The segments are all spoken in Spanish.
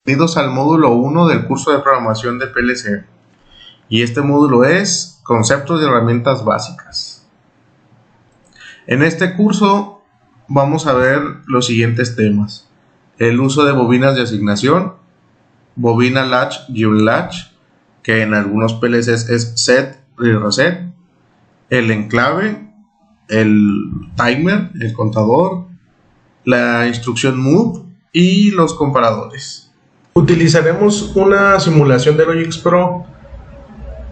Bienvenidos al módulo 1 del curso de programación de PLC. Y este módulo es Conceptos y herramientas básicas. En este curso vamos a ver los siguientes temas: el uso de bobinas de asignación, bobina latch-latch, que en algunos PLCs es set y reset, el enclave, el timer, el contador, la instrucción move y los comparadores. Utilizaremos una simulación de Logix Pro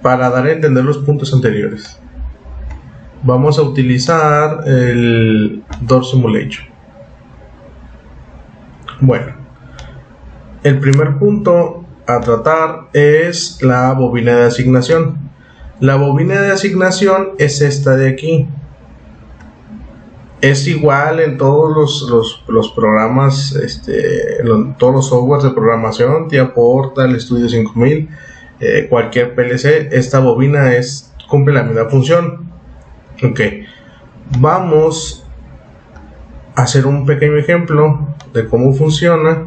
para dar a entender los puntos anteriores. Vamos a utilizar el Door Simulation. Bueno, el primer punto a tratar es la bobina de asignación. La bobina de asignación es esta de aquí. Es igual en todos los programas, todos los softwares de programación, TIA Portal, Studio 5000, cualquier PLC. Esta bobina cumple la misma función. Ok, vamos a hacer un pequeño ejemplo de cómo funciona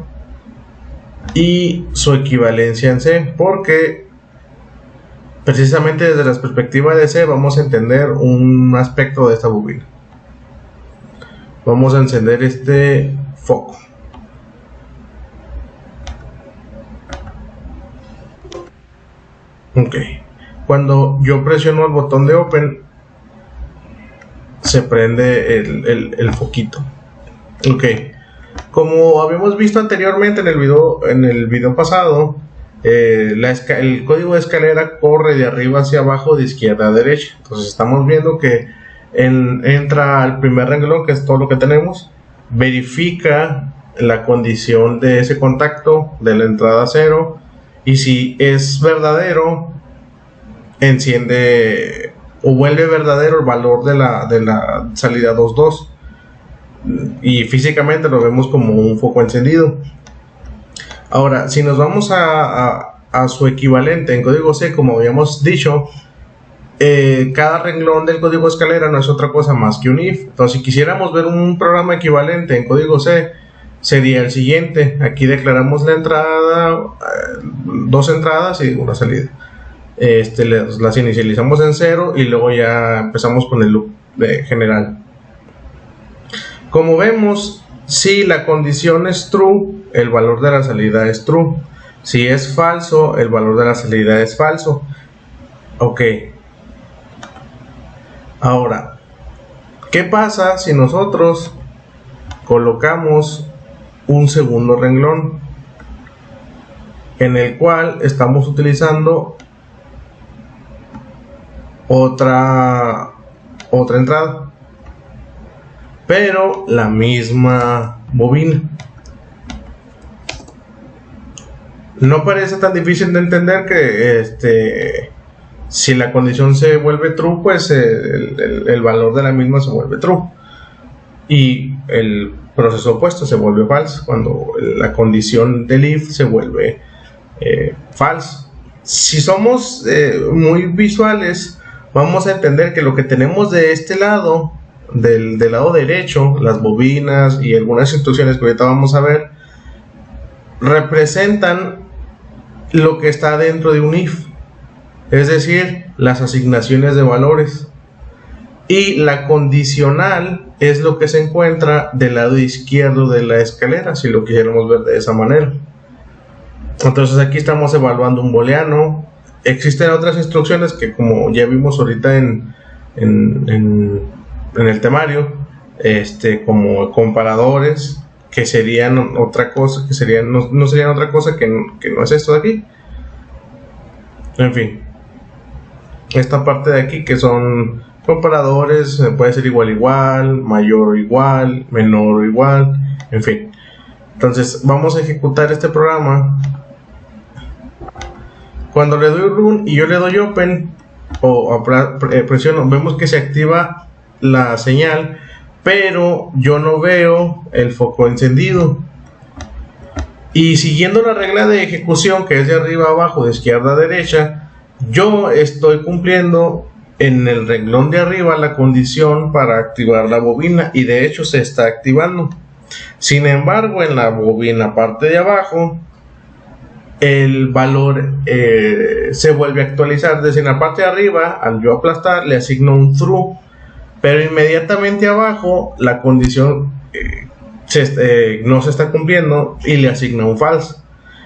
y su equivalencia en C, porque precisamente desde la perspectiva de C vamos a entender un aspecto de esta bobina. Vamos a encender este foco. Ok. Cuando yo presiono el botón de Open, se prende el foquito. Ok. Como habíamos visto anteriormente en el video pasado, el código de escalera corre de arriba hacia abajo, de izquierda a derecha. Entonces estamos viendo que entra al primer renglón, que es todo lo que tenemos, verifica la condición de ese contacto de la entrada 0, y si es verdadero, enciende o vuelve verdadero el valor de la salida 2.2, y físicamente lo vemos como un foco encendido. Ahora, si nos vamos a su equivalente en código C, como habíamos dicho, cada renglón del código escalera no es otra cosa más que un if. Entonces, si quisiéramos ver un programa equivalente en código C, sería el siguiente. Aquí declaramos la entrada, dos entradas y una salida. Las inicializamos en 0 y luego ya empezamos con el loop general. Como vemos, si la condición es true, el valor de la salida es true. Si es falso, el valor de la salida es falso. Ok. Ahora, ¿qué pasa si nosotros colocamos un segundo renglón en el cual estamos utilizando otra entrada, pero la misma bobina? No parece tan difícil de entender que si la condición se vuelve true, pues el valor de la misma se vuelve true, y el proceso opuesto se vuelve falso cuando la condición del if se vuelve falso. Si somos muy visuales, vamos a entender que lo que tenemos de este lado, del lado derecho, las bobinas y algunas instrucciones que ahorita vamos a ver, representan lo que está dentro de un if, es decir, las asignaciones de valores, y la condicional es lo que se encuentra del lado izquierdo de la escalera, si lo quisiéramos ver de esa manera. Entonces aquí estamos evaluando un booleano. Existen otras instrucciones que, como ya vimos ahorita en el temario, como comparadores, que serían otra cosa, que serían no serían otra cosa que no es esto de aquí. En fin, esta parte de aquí, que son comparadores, puede ser igual, mayor o igual, menor o igual, en fin. Entonces vamos a ejecutar este programa. Cuando le doy run y yo le doy open o presiono, vemos que se activa la señal, pero yo no veo el foco encendido. Y siguiendo la regla de ejecución, que es de arriba a abajo, de izquierda a derecha, yo estoy cumpliendo en el renglón de arriba la condición para activar la bobina, y de hecho se está activando. Sin embargo, en la bobina parte de abajo el valor se vuelve a actualizar. Es decir, en la parte de arriba, al yo aplastar, le asigno un true, pero inmediatamente abajo la condición no se está cumpliendo y le asigna un false.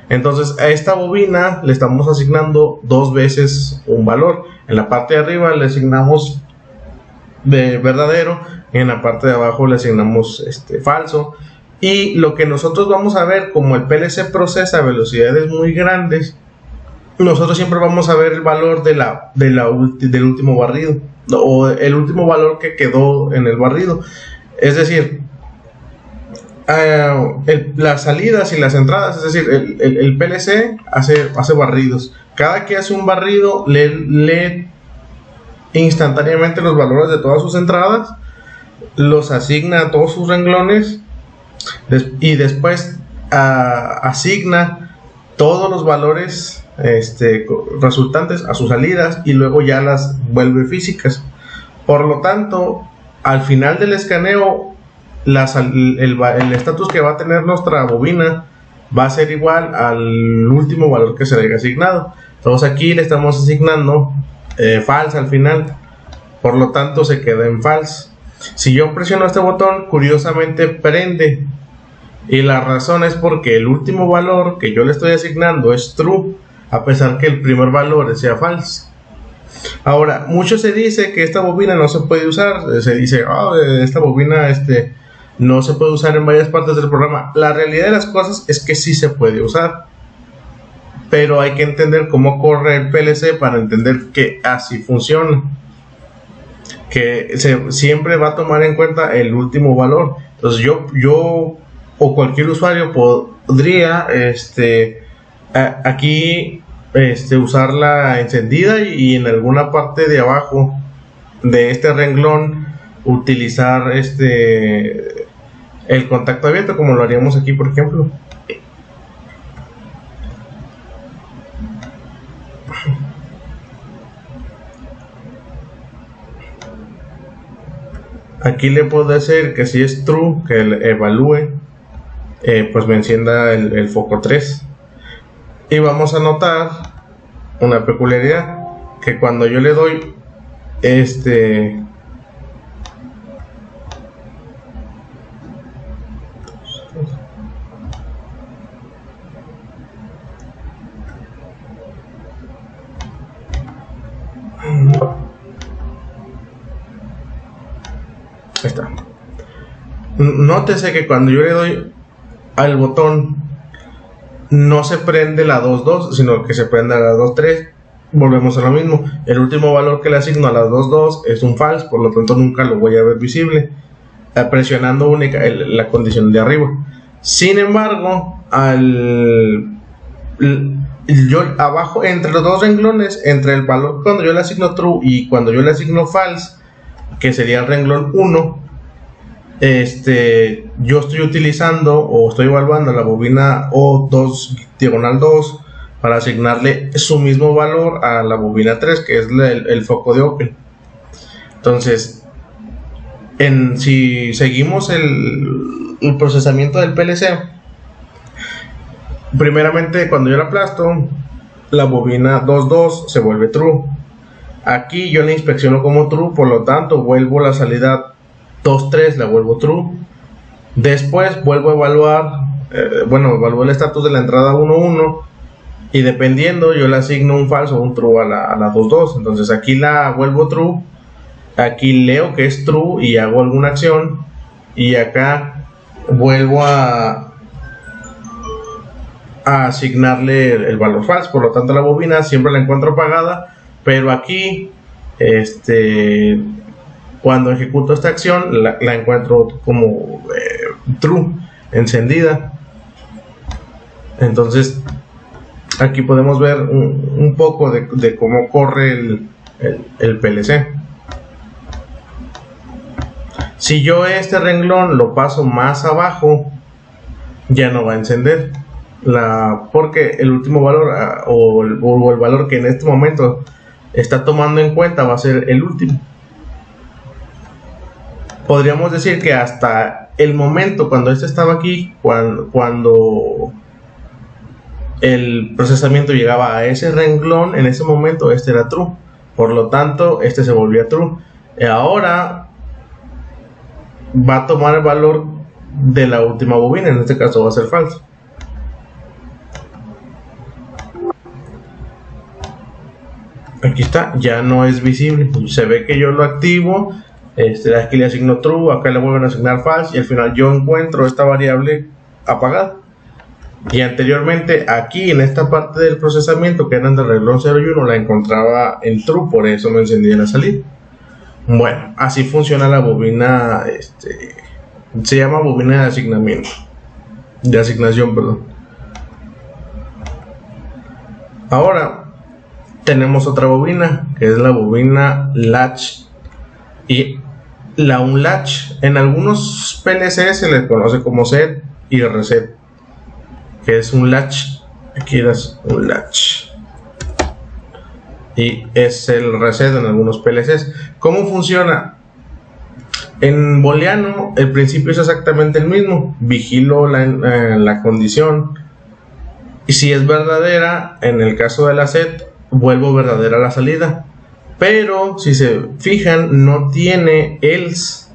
Entonces a esta bobina le estamos asignando dos veces un valor. En la parte de arriba le asignamos de verdadero, y en la parte de abajo le asignamos falso. Y lo que nosotros vamos a ver, como el PLC procesa a velocidades muy grandes, nosotros siempre vamos a ver el valor del último barrido, o el último valor que quedó en el barrido. Es decir, las salidas y las entradas, es decir, el PLC hace barridos. Cada que hace un barrido, lee instantáneamente los valores de todas sus entradas, los asigna a todos sus renglones, y después asigna todos los valores resultantes a sus salidas, y luego ya las vuelve físicas. Por lo tanto, al final del escaneo, el estatus que va a tener nuestra bobina va a ser igual al último valor que se le haya asignado. Entonces aquí le estamos asignando false al final, por lo tanto se queda en false. Si yo presiono este botón, curiosamente prende, y la razón es porque el último valor que yo le estoy asignando es true, a pesar que el primer valor sea false. Ahora, mucho se dice que esta bobina no se puede usar. Se dice, esta bobina no se puede usar en varias partes del programa. La realidad de las cosas es que sí se puede usar, pero hay que entender cómo corre el PLC para entender que así funciona, que siempre va a tomar en cuenta el último valor. Entonces yo o cualquier usuario podría aquí usarla encendida, y en alguna parte de abajo de este renglón utilizar el contacto abierto, como lo haríamos aquí, por ejemplo. Aquí le puedo decir que si es true, que evalúe, pues me encienda el foco 3. Y vamos a notar una peculiaridad, que cuando yo le doy ahí está. Nótese que cuando yo le doy al botón no se prende la 2.2, sino que se prende la 2.3. Volvemos a lo mismo. El último valor que le asigno a la 2.2 es un false, por lo tanto nunca lo voy a ver visible, presionando única la condición de arriba. Sin embargo, yo abajo, entre los dos renglones, entre el valor cuando yo le asigno true y cuando yo le asigno false, que sería el renglón 1, yo estoy utilizando o estoy evaluando la bobina O2 diagonal 2 para asignarle su mismo valor a la bobina 3, que es el foco de Open. Entonces, si seguimos el procesamiento del PLC, primeramente cuando yo la aplasto, la bobina 2.2 se vuelve true. Aquí yo la inspecciono como true, por lo tanto vuelvo la salida 2.3, la vuelvo true. Después vuelvo a evaluar, evalúo el estatus de la entrada 1.1, y dependiendo yo le asigno un falso o un true a la 2.2. Entonces aquí la vuelvo true, aquí leo que es true y hago alguna acción, y acá vuelvo a asignarle el valor falso. Por lo tanto la bobina siempre la encuentro apagada, pero aquí cuando ejecuto esta acción la encuentro como true, encendida. Entonces aquí podemos ver un poco de cómo corre el PLC. Si yo este renglón lo paso más abajo, ya no va a encender, porque el último valor o el valor que en este momento está tomando en cuenta va a ser el último. Podríamos decir que hasta el momento cuando este estaba aquí, cuando el procesamiento llegaba a ese renglón, en ese momento este era true, por lo tanto este se volvía true. Y ahora va a tomar el valor de la última bobina, en este caso va a ser falso. Aquí está, ya no es visible, se ve que yo lo activo, aquí le asigno true, acá le vuelven a asignar false y al final yo encuentro esta variable apagada. Y anteriormente aquí en esta parte del procesamiento que eran del renglón 0 y 1 la encontraba en true, por eso me encendía la salida. Bueno, así funciona la bobina, se llama bobina de asignamiento, de asignación, perdón. Ahora tenemos otra bobina, que es la bobina latch. Y la unlatch, en algunos PLC se le conoce como set y reset, que es un latch. Aquí es un latch y es el reset en algunos PLCs. ¿Cómo funciona? En booleano el principio es exactamente el mismo, vigilo la condición y si es verdadera, en el caso de la set, vuelvo verdadera la salida. Pero si se fijan, no tiene else.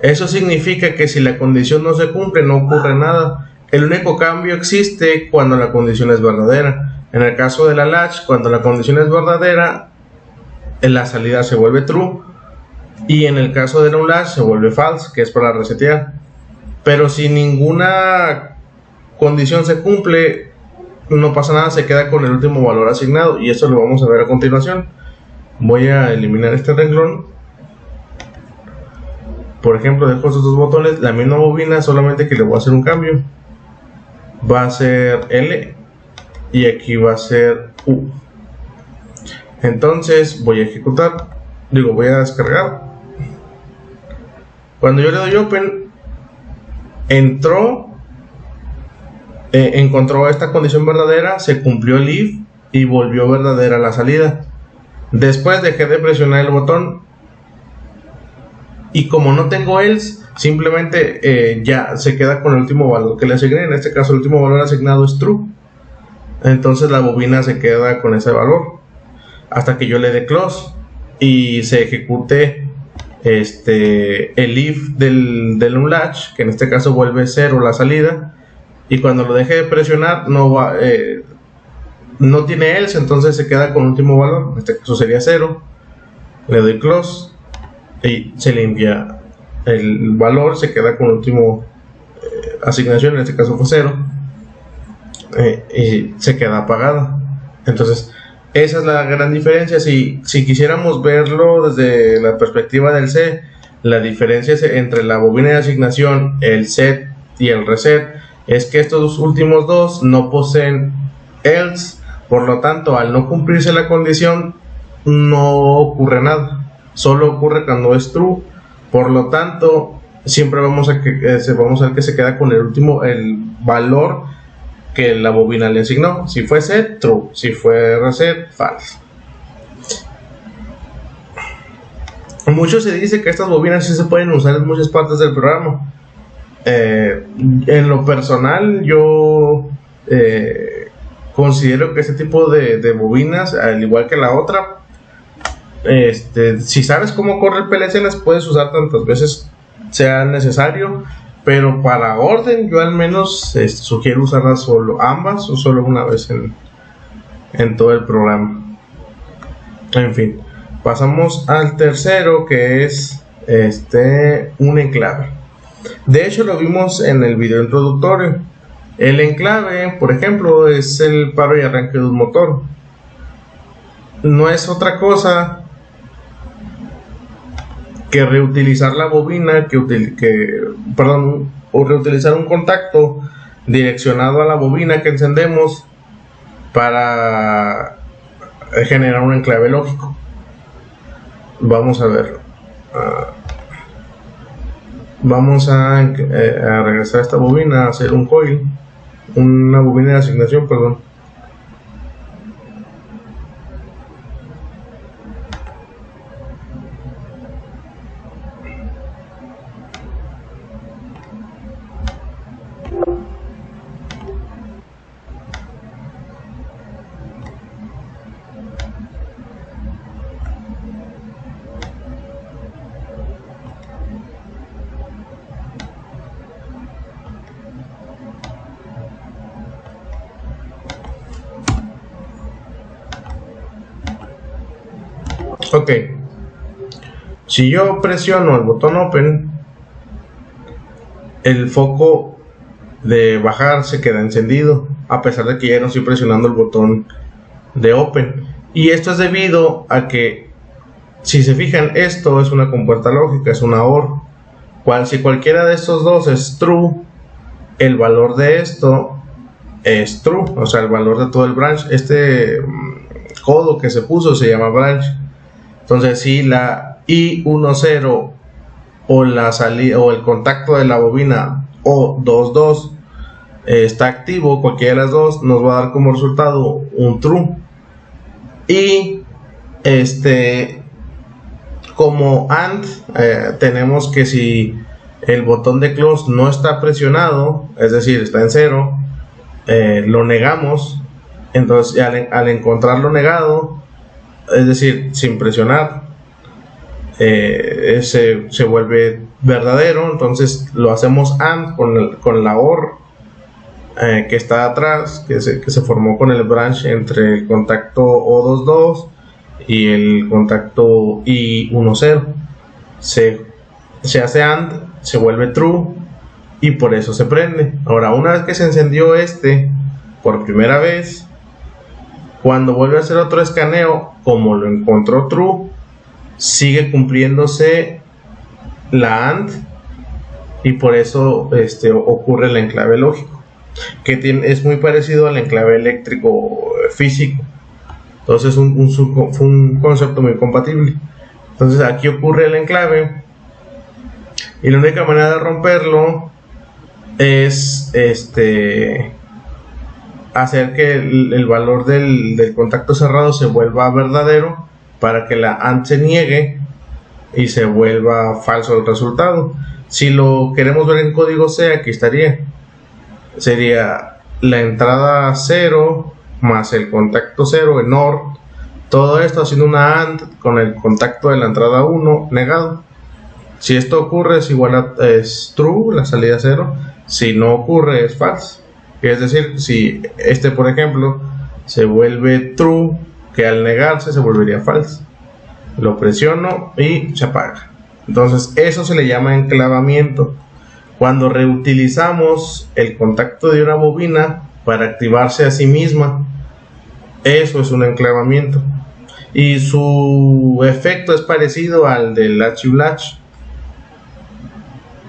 Eso significa que si la condición no se cumple, no ocurre nada. El único cambio existe cuando la condición es verdadera. En el caso de la latch, cuando la condición es verdadera, la salida se vuelve true. Y en el caso de la unlatch se vuelve false, que es para resetear. Pero si ninguna condición se cumple, no pasa nada, se queda con el último valor asignado. Y eso lo vamos a ver a continuación. Voy a eliminar este renglón. Por ejemplo, dejo estos dos botones, la misma bobina, solamente que le voy a hacer un cambio. Va a ser L y aquí va a ser U. Entonces voy a ejecutar, voy a descargar. Cuando yo le doy Open, encontró esta condición verdadera, se cumplió el if y volvió verdadera la salida. Después dejé de presionar el botón y como no tengo else, simplemente ya se queda con el último valor que le asigné. En este caso el último valor asignado es true, entonces la bobina se queda con ese valor hasta que yo le dé close y se ejecute el if del unlatch, que en este caso vuelve 0 la salida, y cuando lo deje de presionar no tiene else, entonces se queda con el último valor, en este caso sería 0. Le doy close y se limpia el valor, se queda con el último asignación, en este caso fue 0, y se queda apagada. Entonces esa es la gran diferencia. Si quisiéramos verlo desde la perspectiva del C, la diferencia entre la bobina de asignación, el set y el reset, es que estos últimos dos no poseen else. Por lo tanto, al no cumplirse la condición, no ocurre nada. Solo ocurre cuando es true. Por lo tanto, siempre vamos a ver que se queda con el valor que la bobina le asignó. Si fue set, true. Si fue reset, false. Mucho se dice que estas bobinas sí se pueden usar en muchas partes del programa. En lo personal, yo considero que este tipo de bobinas, al igual que la otra, si sabes cómo corre el PLC, las puedes usar tantas veces sea necesario, pero para orden yo al menos sugiero usarlas ambas o solo una vez en todo el programa. En fin, pasamos al tercero, que es un enclave. De hecho lo vimos en el video introductorio. El enclave, por ejemplo, es el paro y arranque de un motor. No es otra cosa que reutilizar la bobina, o reutilizar un contacto direccionado a la bobina que encendemos para generar un enclave lógico. Vamos a ver. Vamos a regresar a esta bobina, a hacer un coil, una bobina de asignación, perdón. Ok, si yo presiono el botón Open, el foco de bajar se queda encendido, a pesar de que ya no estoy presionando el botón de Open. Y esto es debido a que, si se fijan, esto es una compuerta lógica, es una OR. Si cualquiera de estos dos es true, el valor de esto es true, o sea, el valor de todo el branch. Este codo que se puso se llama branch. Entonces, si la I10 o la salida o el contacto de la bobina O22 está activo, cualquiera de las dos nos va a dar como resultado un true. Y como AND, tenemos que si el botón de close no está presionado, es decir, está en 0, lo negamos. Entonces, al encontrarlo negado, es decir, sin presionar, se vuelve verdadero. Entonces lo hacemos AND con la OR que está atrás, que se formó con el branch entre el contacto O22 y el contacto I10. Se hace AND, se vuelve true y por eso se prende. Ahora, una vez que se encendió por primera vez, cuando vuelve a hacer otro escaneo, como lo encontró true, sigue cumpliéndose la AND y por eso ocurre el enclave lógico, que es muy parecido al enclave eléctrico físico. Entonces fue un concepto muy compatible. Entonces aquí ocurre el enclave y la única manera de romperlo es hacer que el valor del contacto cerrado se vuelva verdadero para que la AND se niegue y se vuelva falso el resultado. Si lo queremos ver en código C, aquí sería la entrada 0 más el contacto 0 en OR, todo esto haciendo una AND con el contacto de la entrada 1 negado. Si esto ocurre, es true, la salida 0. Si no ocurre, es false. Es decir, si por ejemplo se vuelve true, que al negarse se volvería false. Lo presiono y se apaga. Entonces eso se le llama enclavamiento. Cuando reutilizamos el contacto de una bobina para activarse a sí misma, eso es un enclavamiento. Y su efecto es parecido al del latch y latch,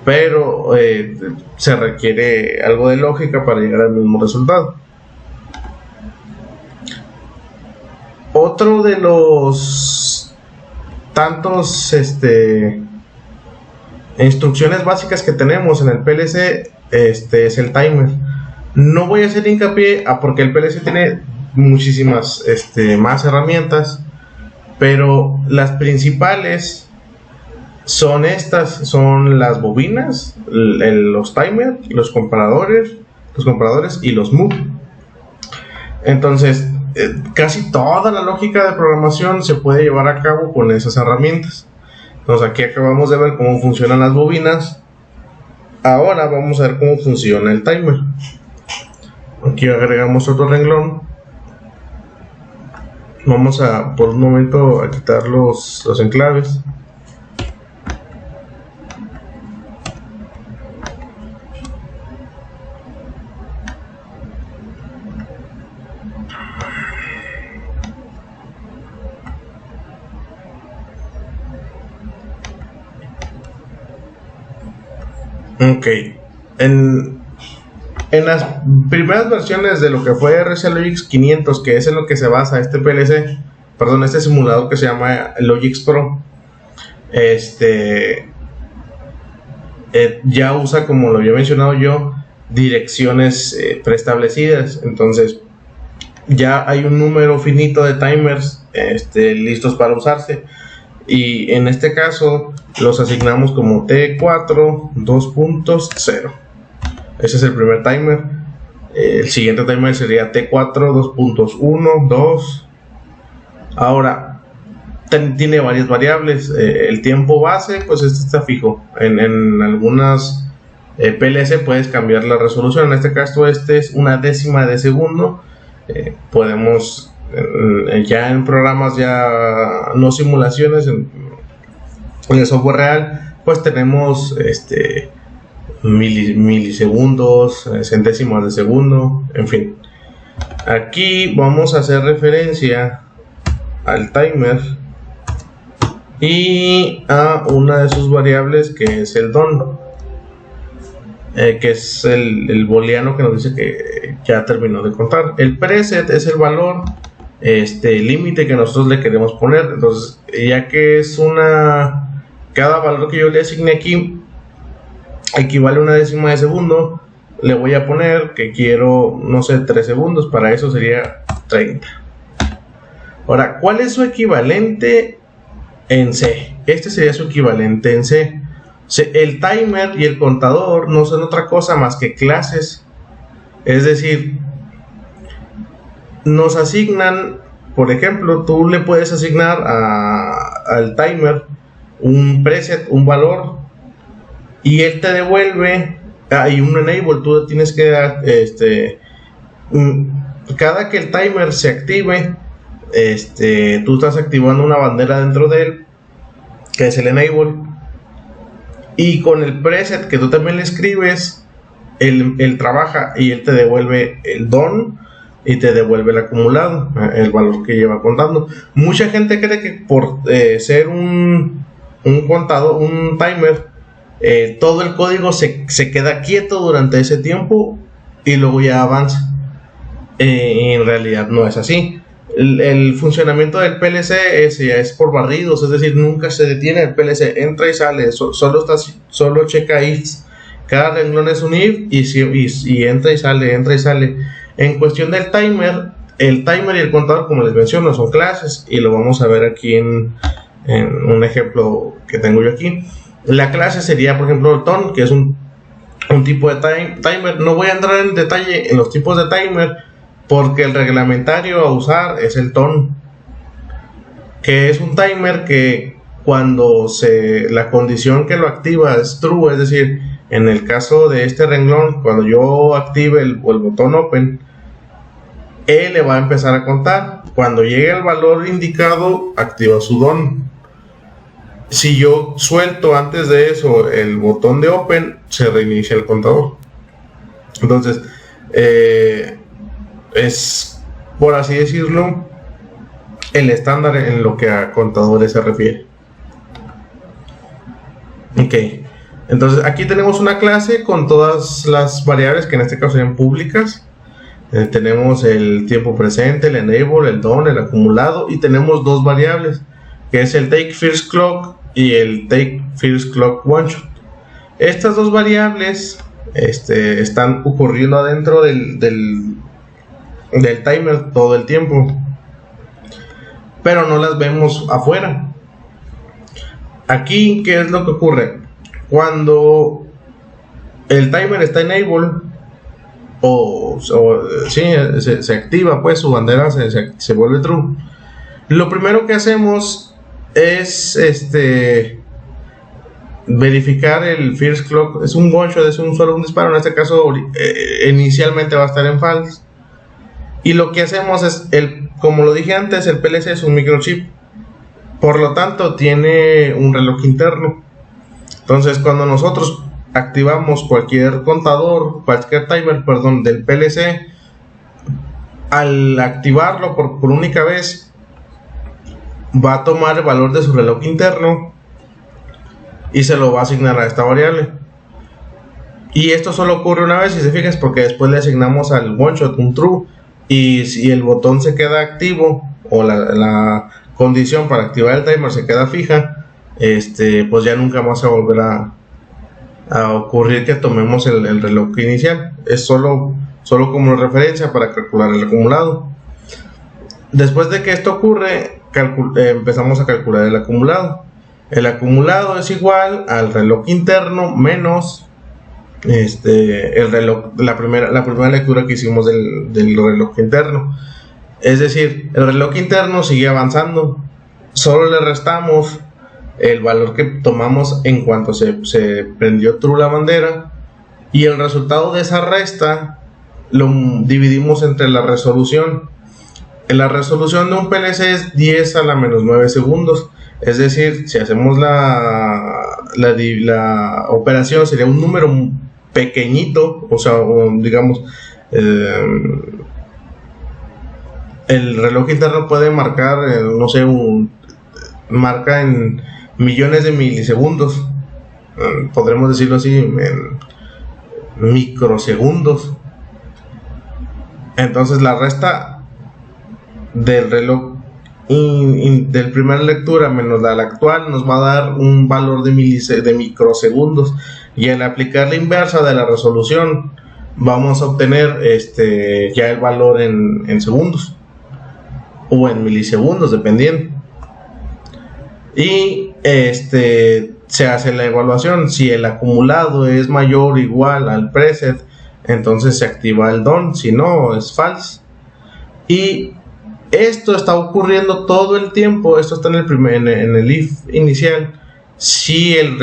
pero se requiere algo de lógica para llegar al mismo resultado. Otro de los tantos instrucciones básicas que tenemos en el PLC es el timer. No voy a hacer hincapié porque el PLC tiene muchísimas más herramientas, pero las principales son son las bobinas, los timers, los comparadores y los move. Entonces casi toda la lógica de programación se puede llevar a cabo con esas herramientas. Entonces aquí acabamos de ver cómo funcionan las bobinas. Ahora vamos a ver cómo funciona el timer. Aquí agregamos otro renglón. Vamos a por un momento a quitar los enclaves. Ok, en las primeras versiones de lo que fue RC Logix 500, que es en lo que se basa este simulador que se llama Logix Pro, ya usa, como lo había mencionado yo, direcciones preestablecidas. Entonces ya hay un número finito de timers listos para usarse, y en este caso los asignamos como T4 2.0. ese es el primer timer. El siguiente timer sería T4 2.1, 2. Ahora tiene varias variables. El tiempo base, pues está fijo. En algunas PLC puedes cambiar la resolución. En este caso es una décima de segundo. Podemos ya en programas, ya no simulaciones, en el software real, pues tenemos milisegundos, centésimas de segundo, en fin. Aquí vamos a hacer referencia al timer y a una de sus variables, que es el DON, que es el booleano que nos dice que ya terminó de contar. El preset es el valor límite que nosotros le queremos poner. Entonces, ya que es cada valor que yo le asigne aquí equivale a una décima de segundo, le voy a poner que quiero, no sé, 3 segundos. Para eso sería 30. Ahora, ¿cuál es su equivalente en C? Este sería su equivalente en C. El timer y el contador no son otra cosa más que clases. Es decir, nos asignan, por ejemplo, tú le puedes asignar al timer un preset, un valor, y él te devuelve, y un enable. Tú tienes que dar, cada que el timer se active, tú estás activando una bandera dentro de él, que es el enable, y con el preset que tú también le escribes, él trabaja y él te devuelve el DON y te devuelve el acumulado, el valor que lleva contando. Mucha gente cree que por ser un contador, un timer, todo el código se queda quieto durante ese tiempo y luego ya avanza. En realidad no es así. El funcionamiento del PLC es por barridos, es decir, nunca se detiene. El PLC entra y sale, solo checa ifs. Cada renglón es un if y entra y sale. En cuestión del timer, el timer y el contador, como les menciono, son clases, y lo vamos a ver aquí en un ejemplo que tengo yo aquí. La clase sería, por ejemplo, el TON, que es un tipo de timer. No voy a entrar en detalle en los tipos de timer, porque el reglamentario a usar es el TON, que es un timer que cuando la condición que lo activa es true, es decir, en el caso de este renglón, cuando yo active el botón open, él le va a empezar a contar. Cuando llegue al valor indicado, activa su DON. Si yo suelto antes de eso el botón de open, se reinicia el contador. Entonces, es, por así decirlo, el estándar en lo que a contadores se refiere. Ok, entonces aquí tenemos una clase con todas las variables que en este caso serían públicas. Tenemos el tiempo presente, el enable, el DON, el acumulado, y tenemos dos variables, que es el take first clock y el take first clock one shot. Estas dos variables están ocurriendo adentro del timer todo el tiempo, pero no las vemos afuera. Aquí, ¿qué es lo que ocurre? Cuando el timer está enable, se activa, pues su bandera se vuelve true, lo primero que hacemos es verificar el first clock. Es un one shot, es solo un disparo. En este caso inicialmente va a estar en false, y lo que hacemos es, como lo dije antes, el PLC es un microchip, por lo tanto tiene un reloj interno. Entonces, cuando nosotros activamos cualquier timer, del PLC, al activarlo por única vez, va a tomar el valor de su reloj interno y se lo va a asignar a esta variable. Y esto solo ocurre una vez, si se fijas, porque después le asignamos al one shot un true, y si el botón se queda activo, o la condición para activar el timer se queda fija, pues ya nunca más se va a volver a ocurrir que tomemos el reloj inicial. Es solo como referencia para calcular el acumulado. Después de que esto ocurre, empezamos a calcular el acumulado. El acumulado es igual al reloj interno menos el reloj, la primera lectura que hicimos del reloj interno. Es decir, el reloj interno sigue avanzando, solo le restamos el valor que tomamos en cuanto se prendió true la bandera, y el resultado de esa resta lo dividimos entre la resolución. la resolución de un PLC es 10 a la menos 9 segundos. Es decir, si hacemos la operación, sería un número pequeñito, o sea, digamos, el reloj interno puede marcar, no sé, marca en millones de milisegundos, podremos decirlo así, en microsegundos. Entonces la resta del reloj del primer lectura menos la actual nos va a dar un valor de microsegundos, y al aplicar la inversa de la resolución vamos a obtener ya el valor en segundos o en milisegundos, dependiendo. Y se hace la evaluación. Si el acumulado es mayor o igual al preset, entonces se activa el done, si no es false. Y esto está ocurriendo todo el tiempo. Esto está en el if inicial, si el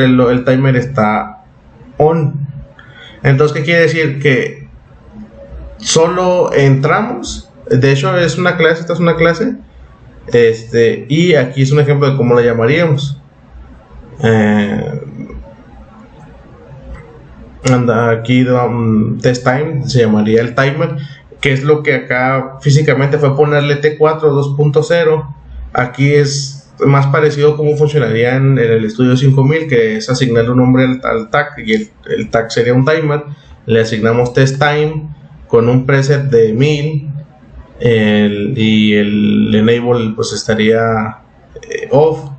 timer está on. Entonces, ¿qué quiere decir? Que solo entramos. De hecho, es una clase, esta es una clase. Y aquí es un ejemplo de cómo la llamaríamos. Aquí test time se llamaría el timer, que es lo que acá físicamente fue ponerle T4 2.0. Aquí es más parecido a cómo funcionaría en el estudio 5000, que es asignarle un nombre al tag, y el tag sería un timer. Le asignamos test time con un preset de 1000, y el enable pues estaría off.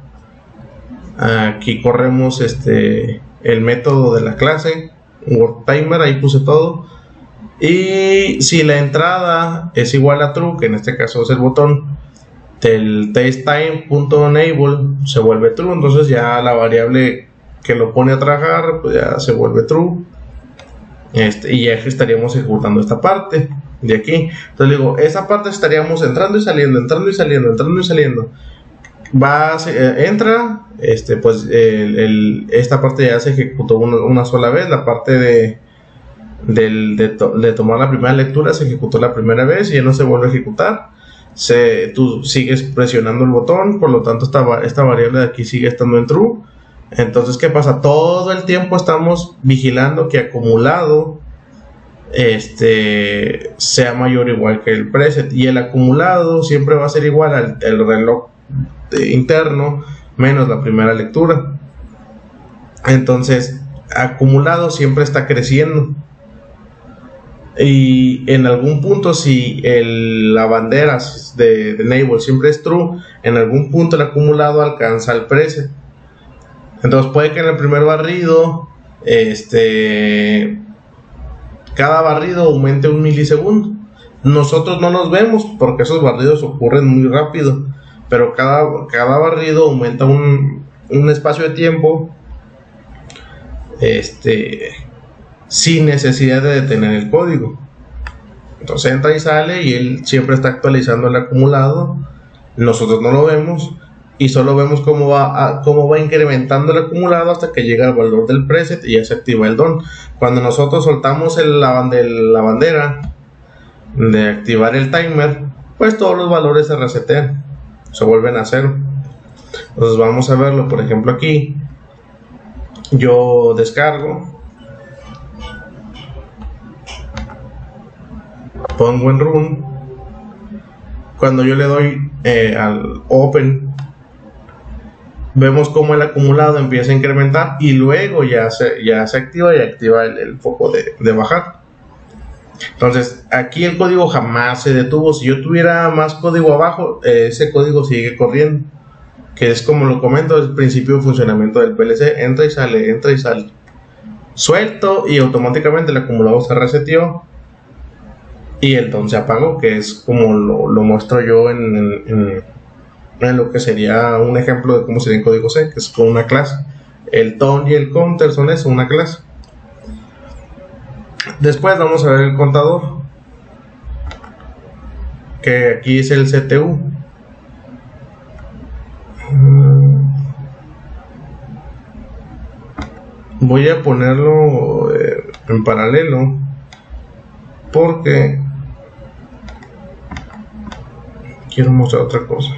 Aquí corremos el método de la clase work timer, ahí puse todo. Y si la entrada es igual a true, que en este caso es el botón del testTime.enable, se vuelve true. Entonces ya la variable que lo pone a trabajar pues ya se vuelve true. Y ya estaríamos ejecutando esta parte de aquí. Entonces digo, esa parte estaríamos entrando y saliendo, entrando y saliendo, entrando y saliendo. Entra, pues esta parte ya se ejecutó una sola vez. La parte de tomar la primera lectura se ejecutó la primera vez y ya no se vuelve a ejecutar. Tú sigues presionando el botón, por lo tanto esta variable de aquí sigue estando en true. Entonces, ¿qué pasa? Todo el tiempo estamos vigilando que acumulado sea mayor o igual que el preset, y el acumulado siempre va a ser igual al reloj interno menos la primera lectura. Entonces, acumulado siempre está creciendo, y en algún punto, si la bandera de enable siempre es true, en algún punto el acumulado alcanza el preset. Entonces puede que en el primer barrido cada barrido aumente un milisegundo. Nosotros no nos vemos porque esos barridos ocurren muy rápido, pero cada barrido aumenta un espacio de tiempo sin necesidad de detener el código. Entonces entra y sale, y él siempre está actualizando el acumulado. Nosotros no lo vemos, y solo vemos cómo va incrementando el acumulado hasta que llega al valor del preset y ya se activa el done. Cuando nosotros soltamos la bandera de activar el timer, pues todos los valores se resetean, se vuelven a cero. Entonces vamos a verlo. Por ejemplo, aquí yo descargo, pongo en run. Cuando yo le doy al open, vemos cómo el acumulado empieza a incrementar, y luego ya se activa y activa el foco de bajar. Entonces aquí el código jamás se detuvo. Si yo tuviera más código abajo, ese código sigue corriendo, que es como lo comento, es el principio de funcionamiento del PLC. Entra y sale. Suelto y automáticamente el acumulador se reseteó y el done se apagó, que es como lo muestro yo en lo que sería un ejemplo de cómo sería en código C, que es con una clase. El done y el counter son eso, una clase. Después vamos a ver el contador, que aquí es el CTU. Voy a ponerlo en paralelo, porque quiero mostrar otra cosa.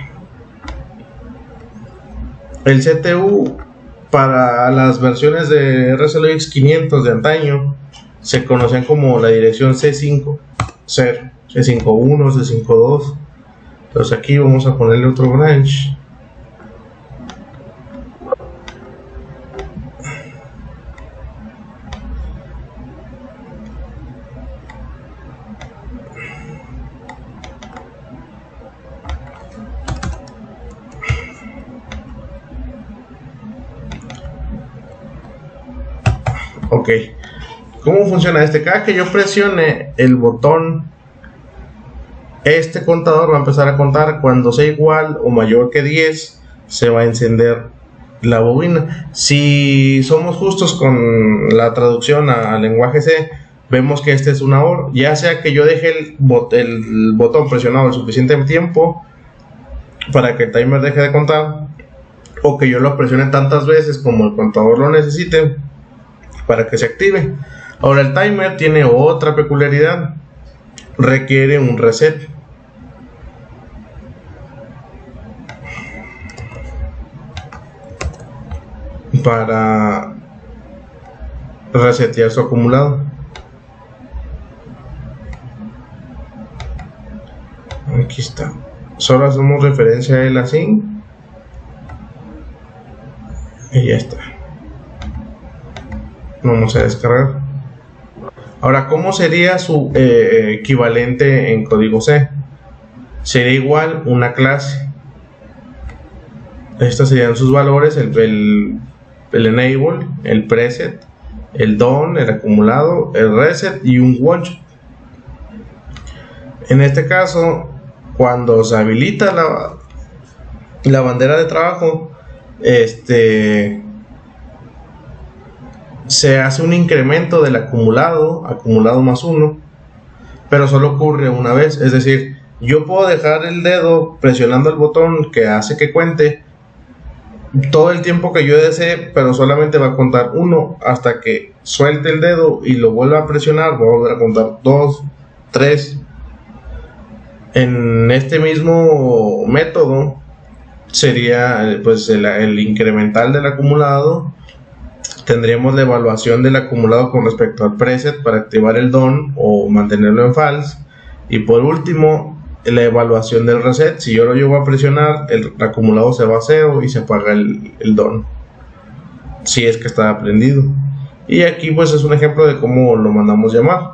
El CPU para las versiones de RSLX 500 de antaño se conocían como la dirección C5, C51, C52. Entonces aquí vamos a ponerle otro branch. Ok, ¿cómo funciona este? Cada que yo presione el botón, este contador va a empezar a contar. Cuando sea igual o mayor que 10, se va a encender la bobina. Si somos justos con la traducción al lenguaje C, vemos que este es una OR. Ya sea que yo deje el botón presionado el suficiente tiempo para que el timer deje de contar, o que yo lo presione tantas veces como el contador lo necesite para que se active. Ahora, el timer tiene otra peculiaridad: requiere un reset. Para resetear su acumulado. Aquí está. Solo hacemos referencia a él así y ya está. Vamos a descargar. Ahora, ¿cómo sería su equivalente en código C? Sería igual una clase. Estos serían sus valores: el enable, el preset, el done, el acumulado, el reset y un watch. En este caso, cuando se habilita la bandera de trabajo, se hace un incremento del acumulado más 1, pero solo ocurre una vez. Es decir, yo puedo dejar el dedo presionando el botón que hace que cuente todo el tiempo que yo desee, pero solamente va a contar 1 hasta que suelte el dedo y lo vuelva a presionar. Va a volver a contar 2, 3. En este mismo método sería pues el incremental del acumulado. Tendríamos la evaluación del acumulado con respecto al preset para activar el done o mantenerlo en false, y por último la evaluación del reset. Si yo lo llevo a presionar, el acumulado se va a 0 y se apaga el done, si es que está prendido. Y aquí pues es un ejemplo de cómo lo mandamos llamar.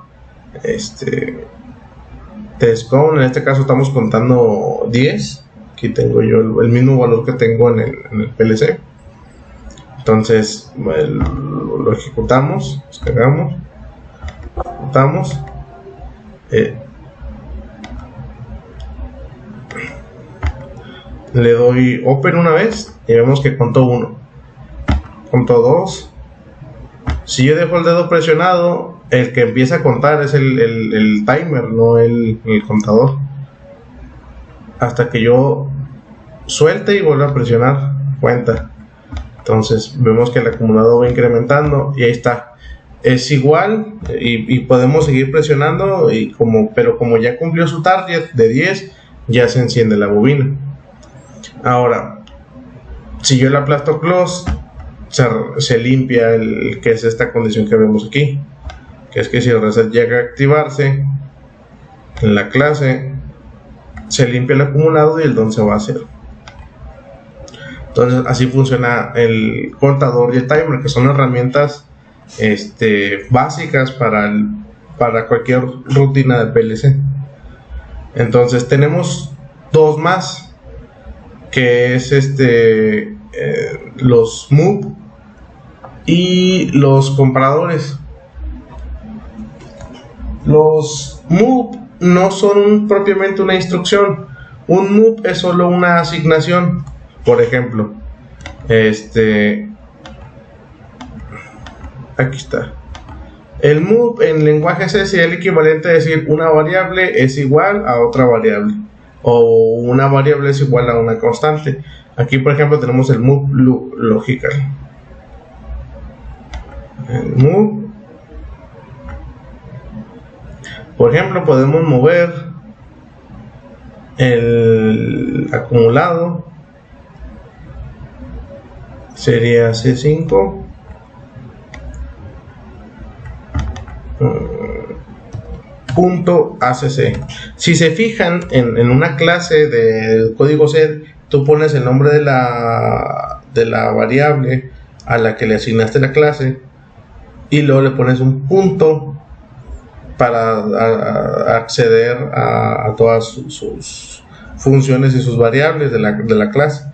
Testcount, en este caso estamos contando 10. Aquí tengo yo el mismo valor que tengo en el PLC. Entonces lo ejecutamos, descargamos, ejecutamos, le doy open una vez y vemos que contó 1, contó 2. Si yo dejo el dedo presionado, el que empieza a contar es el timer, no el contador, hasta que yo suelte y vuelva a presionar, cuenta. Entonces vemos que el acumulado va incrementando y ahí está. Es igual y podemos seguir presionando, pero como ya cumplió su target de 10, ya se enciende la bobina. Ahora, si yo le aplasto close, se limpia que es esta condición que vemos aquí, que es que si el reset llega a activarse en la clase, se limpia el acumulado y el done se va a 0. Entonces así funciona el contador y el timer, que son herramientas básicas para cualquier rutina de PLC. Entonces tenemos dos más, que es los move y los comparadores. Los move no son propiamente una instrucción. Un move es solo una asignación. Por ejemplo, aquí está. El move en lenguaje C sería el equivalente a decir una variable es igual a otra variable, o una variable es igual a una constante. Aquí, por ejemplo, tenemos el move logical. El move, por ejemplo, podemos mover el acumulado sería C5 punto ACC. Si se fijan en una clase del código C, tú pones el nombre de la variable a la que le asignaste la clase y luego le pones un punto para acceder a todas sus funciones y sus variables de la clase.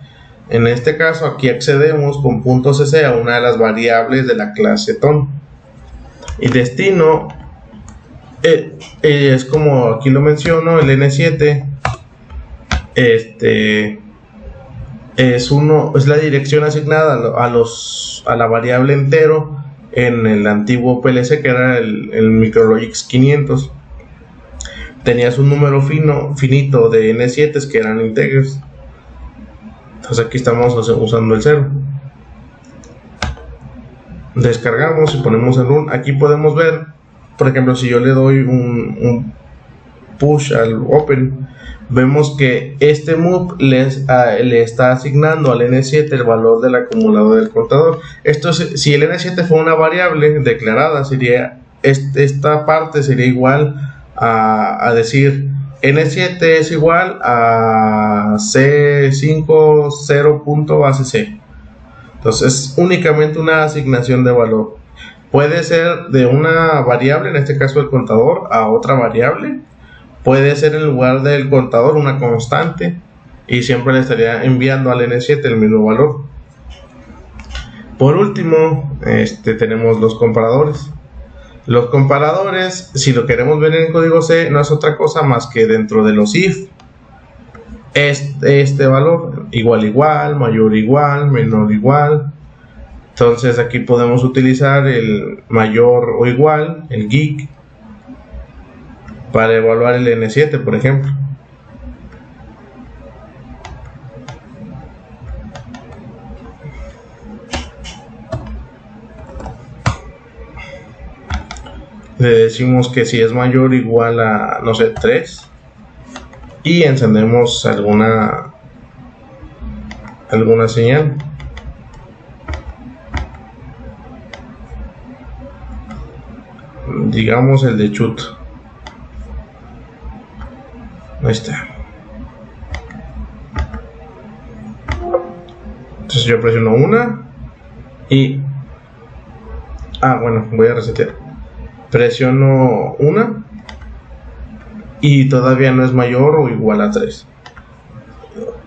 En este caso aquí accedemos con .cc a una de las variables de la clase ton. Y destino es como aquí lo menciono, el N7 es la dirección asignada a la variable entero en el antiguo PLC, que era el Micrologix 500. Tenías un número finito de N7 que eran integers. Entonces aquí estamos usando el 0. Descargamos y ponemos en run. Aquí podemos ver, por ejemplo, si yo le doy un push al open, vemos que este move le está asignando al N7 el valor del acumulado del contador. Esto si el N7 fue una variable declarada, sería esta parte sería igual a decir N7 es igual a C50.ACC. Entonces es únicamente una asignación de valor. Puede ser de una variable, en este caso el contador, a otra variable. Puede ser en lugar del contador una constante y siempre le estaría enviando al N7 el mismo valor. Por último, tenemos los comparadores. Los comparadores, si lo queremos ver en el código C, no es otra cosa más que dentro de los if este valor, igual, mayor igual, menor igual. Entonces aquí podemos utilizar el mayor o igual, el geek, para evaluar el N7, por ejemplo. Le decimos que si es mayor o igual a, no sé, 3, y encendemos alguna señal. Digamos el de chut. Ahí está. Entonces yo presiono una y bueno, voy a resetear. Presiono una y todavía no es mayor o igual a 3.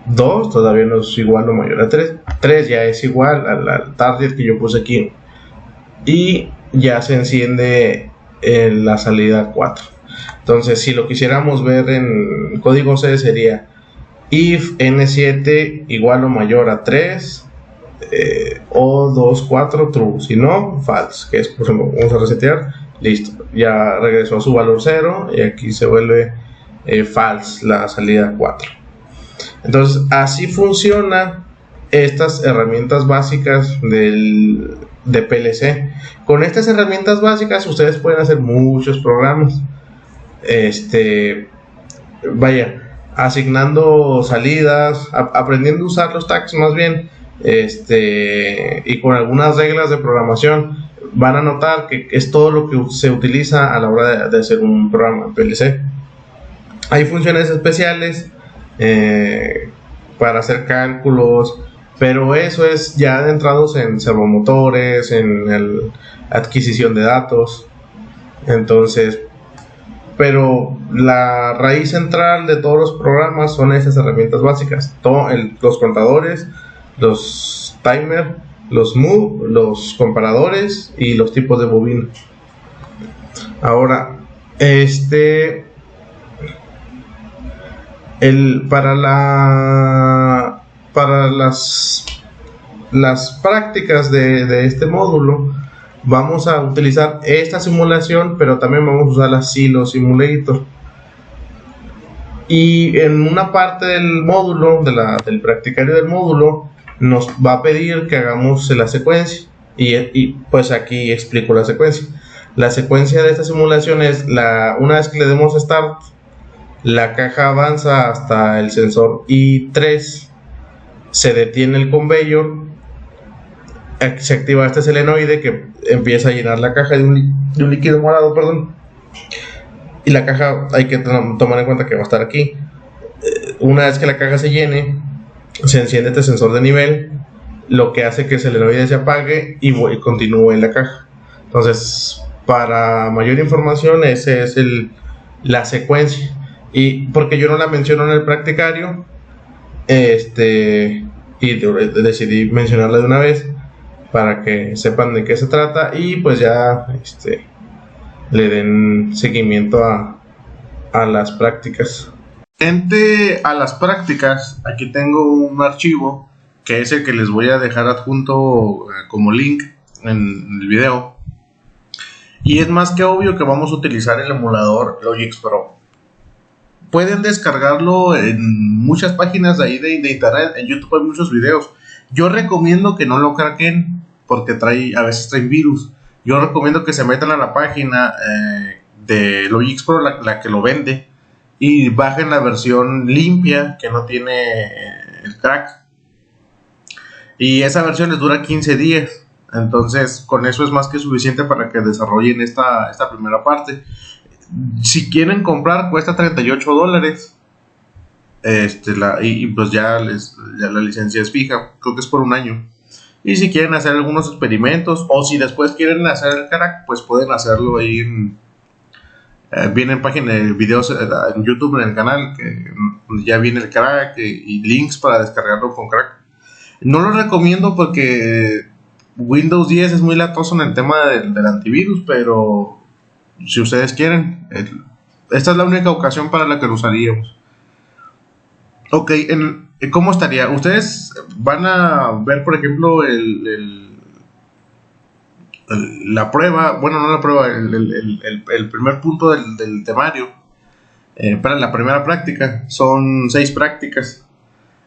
2 todavía no es igual o mayor a 3. 3 ya es igual al target que yo puse aquí. Y ya se enciende la salida 4. Entonces, si lo quisiéramos ver en código C, sería if N7 igual o mayor a 3 o 2, 4 true. Si no, false. Que es, por ejemplo, vamos a resetear. Listo, ya regresó a su valor 0 y aquí se vuelve false la salida 4. Entonces así funciona estas herramientas básicas de PLC. Con estas herramientas básicas ustedes pueden hacer muchos programas. Asignando salidas, aprendiendo a usar los tags más bien, y con algunas reglas de programación. Van a notar que es todo lo que se utiliza a la hora de hacer un programa PLC. Hay funciones especiales para hacer cálculos, pero eso es ya adentrados en servomotores, en adquisición de datos. Entonces, pero la raíz central de todos los programas son esas herramientas básicas: los contadores, los timers, los move, los comparadores y los tipos de bobina. Ahora, para las prácticas de este módulo vamos a utilizar esta simulación, pero también vamos a usar la Silo Simulator. Y en una parte del módulo, del practicario del módulo, nos va a pedir que hagamos la secuencia y pues aquí explico la secuencia. La secuencia de esta simulación es una vez que le demos start, La caja avanza hasta el sensor I3, se detiene el conveyor, se activa este solenoide que empieza a llenar la caja de un líquido morado, perdón. Y la caja hay que tomar en cuenta que va a estar aquí. Una vez que la caja se llene, se enciende este sensor de nivel, lo que hace que el solenoide se apague y continúe en la caja. Entonces, para mayor información, esa es la secuencia. Y porque yo no la menciono en el practicario, y decidí mencionarla de una vez para que sepan de qué se trata y pues ya le den seguimiento a las prácticas. A las prácticas, aquí tengo un archivo que es el que les voy a dejar adjunto como link en el video. Y es más que obvio que vamos a utilizar el emulador Logix Pro. Pueden descargarlo en muchas páginas de ahí de internet. En YouTube hay muchos videos. Yo recomiendo que no lo craqueen porque a veces traen virus. Yo recomiendo que se metan a la página de Logix Pro, la que lo vende, y bajen la versión limpia que no tiene el crack. Y esa versión les dura 15 días. Entonces, con eso es más que suficiente para que desarrollen esta primera parte. Si quieren comprar, cuesta $38. Y pues ya la licencia es fija, creo que es por un año. Y si quieren hacer algunos experimentos, o si después quieren hacer el crack, pues pueden hacerlo ahí vienen páginas de videos en YouTube, en el canal, que ya viene el crack y links para descargarlo con crack. No lo recomiendo porque Windows 10 es muy latoso en el tema del antivirus, pero si ustedes quieren, esta es la única ocasión para la que lo usaríamos. Ok, ¿cómo estaría? Ustedes van a ver, por ejemplo, la prueba, bueno, no la prueba, el primer punto del temario. Para la primera práctica, son 6 prácticas.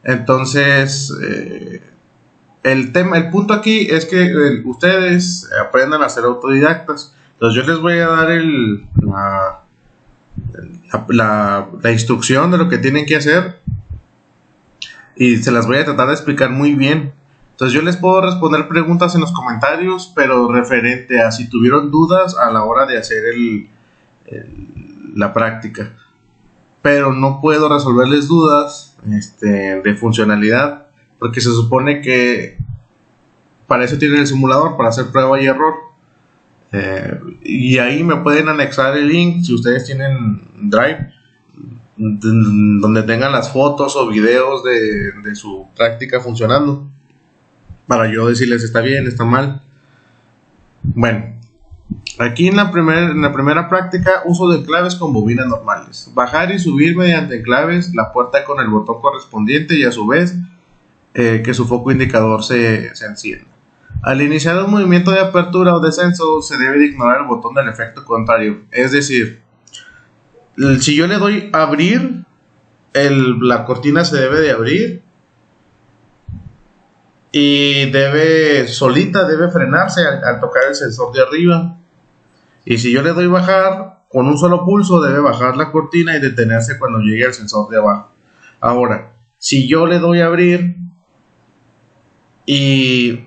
Entonces, el punto aquí es que ustedes aprendan a ser autodidactas. Entonces yo les voy a dar la instrucción de lo que tienen que hacer y se las voy a tratar de explicar muy bien. Entonces yo les puedo responder preguntas en los comentarios, pero referente a si tuvieron dudas a la hora de hacer la práctica. Pero no puedo resolverles dudas de funcionalidad, porque se supone que para eso tienen el simulador, para hacer prueba y error. Y ahí me pueden anexar el link si ustedes tienen Drive, donde tengan las fotos o videos de su práctica funcionando, para yo decirles está bien, está mal. Bueno, aquí en la primera práctica, uso de claves con bobinas normales. Bajar y subir mediante claves la puerta con el botón correspondiente y a su vez que su foco indicador se encienda. Al iniciar un movimiento de apertura o descenso, se debe de ignorar el botón del efecto contrario. Es decir, si yo le doy abrir, la cortina se debe de abrir y solita debe frenarse al tocar el sensor de arriba. Y si yo le doy bajar, con un solo pulso debe bajar la cortina y detenerse cuando llegue al sensor de abajo. Ahora, si yo le doy abrir y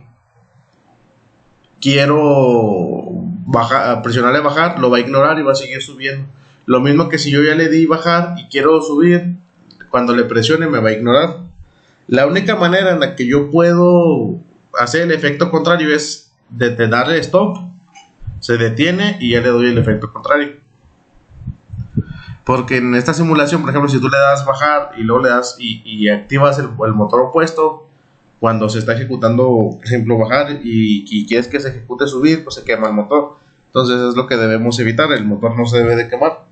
quiero presionarle bajar, lo va a ignorar y va a seguir subiendo. Lo mismo que si yo ya le di bajar y quiero subir, cuando le presione me va a ignorar. La única manera en la que yo puedo hacer el efecto contrario es de darle stop, se detiene y ya le doy el efecto contrario. Porque en esta simulación, por ejemplo, si tú le das bajar y luego le das y activas el motor opuesto, cuando se está ejecutando, por ejemplo, bajar y quieres que se ejecute subir, pues se quema el motor. Entonces es lo que debemos evitar, el motor no se debe de quemar.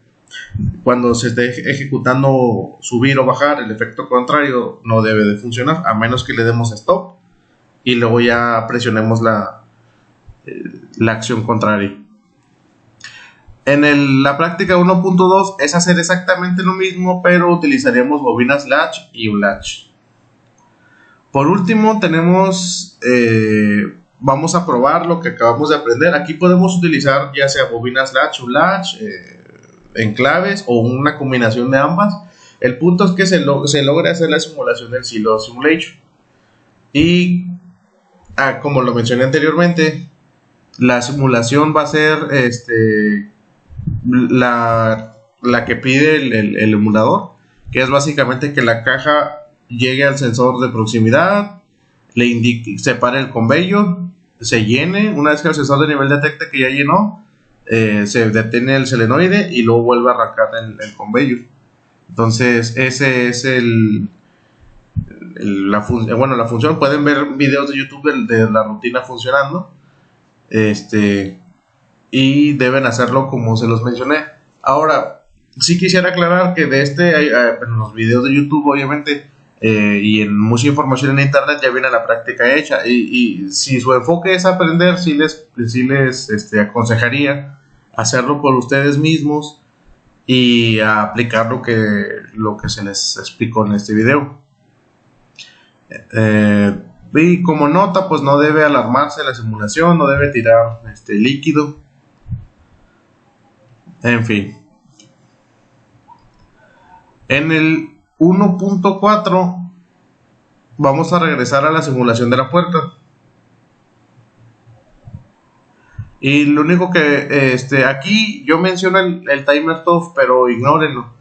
Cuando se esté ejecutando subir o bajar, el efecto contrario no debe de funcionar, a menos que le demos stop y luego ya presionemos la acción contraria. En la práctica 1.2 es hacer exactamente lo mismo, pero utilizaríamos bobinas latch y latch. Por último tenemos, vamos a probar lo que acabamos de aprender. Aquí podemos utilizar ya sea bobinas latch o latch, enclaves o una combinación de ambas. El punto es que se logra hacer la simulación del Silo Simulation. Y como lo mencioné anteriormente, la simulación va a ser la que pide el emulador, que es básicamente que la caja llegue al sensor de proximidad, le indique, separe el conveyor, se llene. Una vez que el sensor de nivel detecte que ya llenó, se detiene el solenoide y luego vuelve a arrancar el conveyor. Entonces ese es la función. Pueden ver videos de YouTube de la rutina funcionando, y deben hacerlo como se los mencioné. Ahora, sí quisiera aclarar que en los videos de YouTube, obviamente, y en mucha información en internet ya viene la práctica hecha, y si su enfoque es aprender, sí les aconsejaría hacerlo por ustedes mismos y aplicar lo que se les explicó en este video. Y como nota, pues no debe alarmarse la simulación, no debe tirar líquido, en fin. En el 1.4 vamos a regresar a la simulación de la puerta. Y lo único que aquí yo menciono el timer TOF, pero ignórenlo.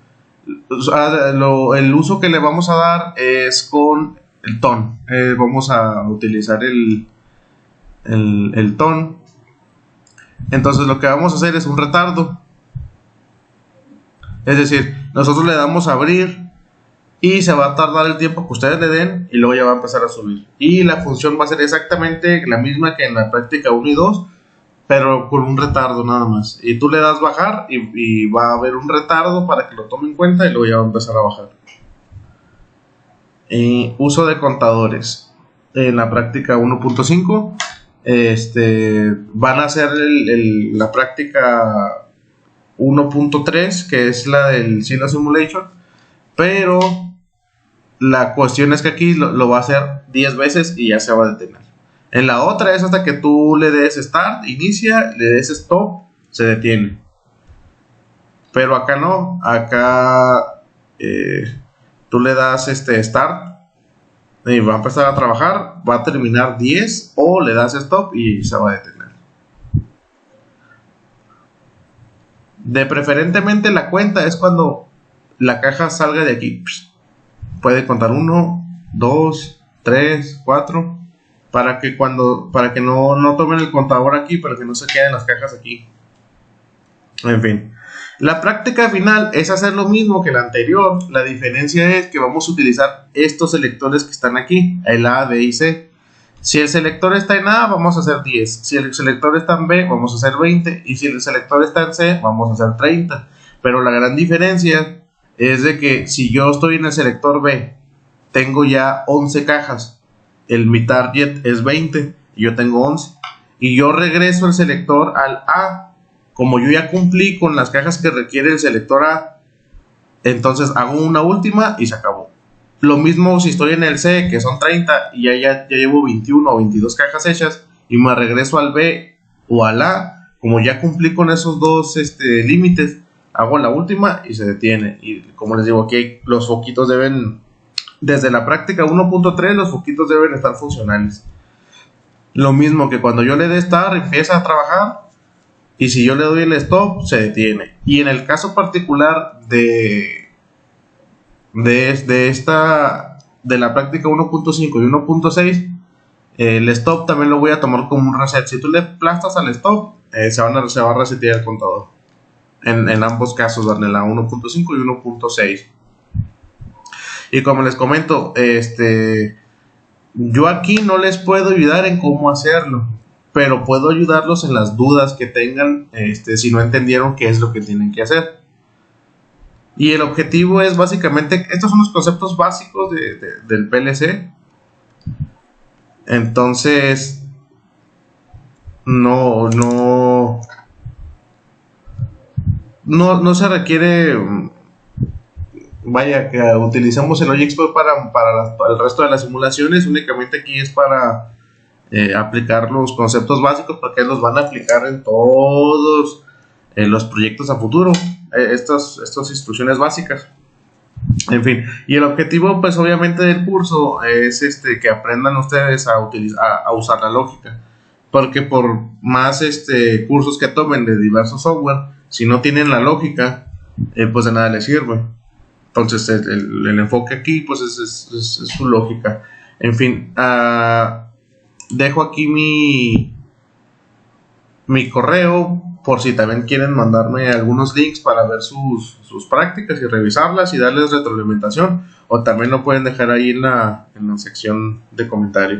O sea, el uso que le vamos a dar es con el ton. Vamos a utilizar el ton. Entonces lo que vamos a hacer es un retardo. Es decir, nosotros le damos a abrir y se va a tardar el tiempo que ustedes le den y luego ya va a empezar a subir. Y la función va a ser exactamente la misma que en la práctica 1 y 2, pero con un retardo nada más. Y tú le das bajar y va a haber un retardo para que lo tome en cuenta y luego ya va a empezar a bajar. Uso de contadores. En la práctica 1.5 van a hacer la práctica 1.3, que es la del Silo Simulation, pero la cuestión es que aquí lo va a hacer 10 veces y ya se va a detener. En la otra es hasta que tú le des start, inicia, le des stop, se detiene. Pero acá no, acá tú le das start y va a empezar a trabajar, va a terminar 10, o le das stop y se va a detener. De preferentemente la cuenta es cuando la caja salga de aquí. Puede contar 1, 2, 3, 4, para que no tomen el contador aquí, para que no se queden las cajas aquí. En fin, la práctica final es hacer lo mismo que la anterior. La diferencia es que vamos a utilizar estos selectores que están aquí, el A, B y C. Si el selector está en A, vamos a hacer 10. Si el selector está en B, vamos a hacer 20. Y si el selector está en C, vamos a hacer 30. Pero la gran diferencia es de que si yo estoy en el selector B, tengo ya 11 cajas. Mi target es 20 y yo tengo 11. Y yo regreso el selector al A. Como yo ya cumplí con las cajas que requiere el selector A, entonces hago una última y se acabó. Lo mismo si estoy en el C, que son 30, y ya llevo 21 o 22 cajas hechas, y me regreso al B o al A, como ya cumplí con esos dos límites, hago la última y se detiene. Y como les digo, aquí los foquitos deben, desde la práctica 1.3, los foquitos deben estar funcionales. Lo mismo que cuando yo le dé start, empieza a trabajar, y si yo le doy el stop, se detiene. Y en el caso particular de la práctica 1.5 y 1.6, el stop también lo voy a tomar como un reset. Si tú le aplastas al stop, se va a resetear el contador en ambos casos, en la 1.5 y 1.6. Y como les comento, yo aquí no les puedo ayudar en cómo hacerlo, pero puedo ayudarlos en las dudas que tengan, si no entendieron qué es lo que tienen que hacer. Y el objetivo es básicamente, estos son los conceptos básicos del PLC. Entonces, no se requiere, vaya, que utilicemos el Logic Pro para el resto de las simulaciones. Únicamente aquí es para aplicar los conceptos básicos, porque los van a aplicar en todos los proyectos a futuro. estas instrucciones básicas. En fin, y el objetivo pues obviamente del curso es que aprendan ustedes a usar la lógica, porque por más cursos que tomen de diversos software, si no tienen la lógica, pues de nada les sirve. Entonces el enfoque aquí pues es su lógica. En fin, dejo aquí mi correo por si también quieren mandarme algunos links para ver sus prácticas y revisarlas y darles retroalimentación, o también lo pueden dejar ahí en la sección de comentarios.